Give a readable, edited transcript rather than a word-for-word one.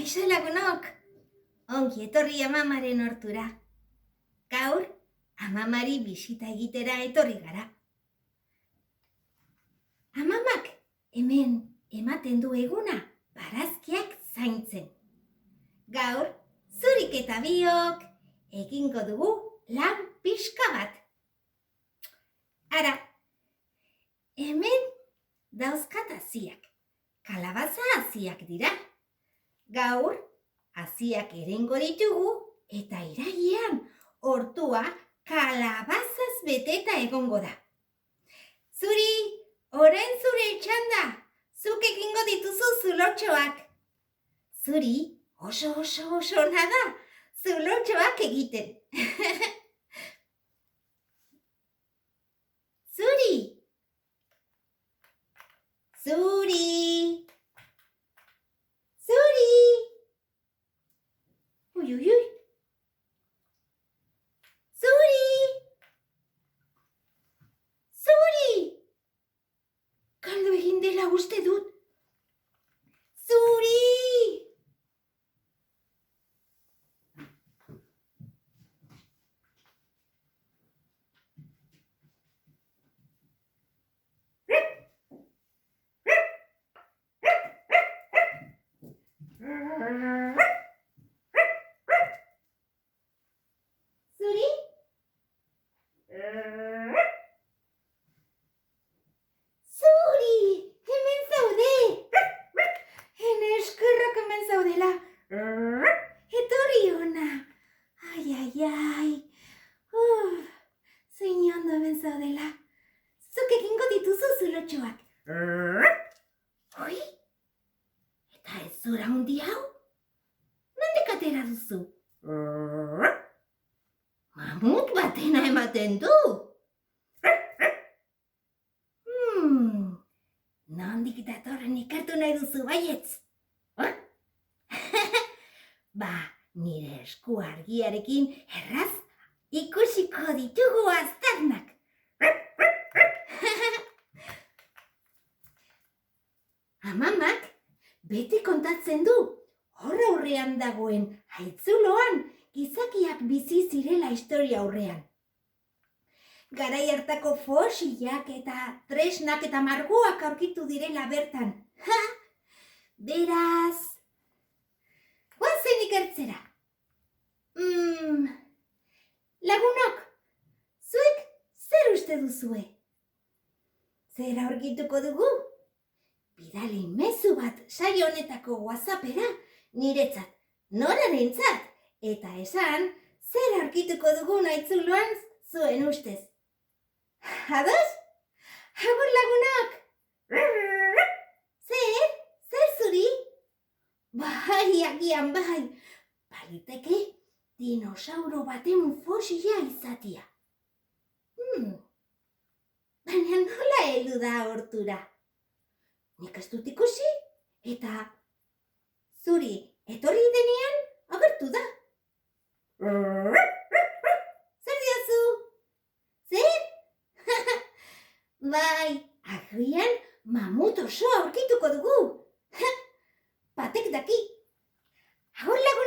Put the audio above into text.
Kaixo lagunok, ongi etorri amamaren hortura. Gaur, amamari bisita egitera etorri gara. Amamak hemen ematen du eguna barazkiak zaintzen. Gaur, zurik eta biok egingo dugu lan pixka bat. Ara, hemen dauzkat haziak, kalabaza haziak dira. Gaur, haziak erengo ditugu eta irailean hortua kalabazaz beteta egongo da. Zuri, orain zure txanda, zuk egingo dituzu zulotxoak. Zuri, oso nada, zulotxoak egiten. Zuri! Zuri! Zuri! Ui. Zuri! Zuri! Galdu egin dela uste dut. Zuri! Zuri? Zuri! Hemen zaude! Ene eskerrak hemen zaudela. Etorri ona. Ai. Zein ondo hemen zaudela. Zuk egingo dituzu zulotxoak. Oi? Eta ez zura hundi hau? Nondik atera duzu? Mamut batena ematen du. Nondik datorren ikertu nahi duzu baietz? Ba, nire esku argiarekin erraz ikusiko ditugu aztarnak. Amamak beti kontatzen du, hor aurrean dagoen haitzuloan gizakiak bizi zirela historia aurrean. Garai hartako fosilak eta tresnak eta margoak aurkitu direla bertan. Beraz, goazen ikertzera. Lagunok, zuek zer uste duzue? Zer aurkituko dugu? Bidali mezu bat saio honetako WhatsAppera niretzat, norarentzat, eta esan zer aurkituko dugun haitzuloan zuen ustez. Ados? Agur lagunok! Zer zuri? Bai, agian bai, baliteke dinosauro baten fosila izatea. Baina nola heldu da hortura? Nik ez dut ikusi, eta zuri etorri denean agertu da. Zer diozu? Zer? Bai, agian mamut osoa aurkituko dugu. Batek daki. Agur lagunok!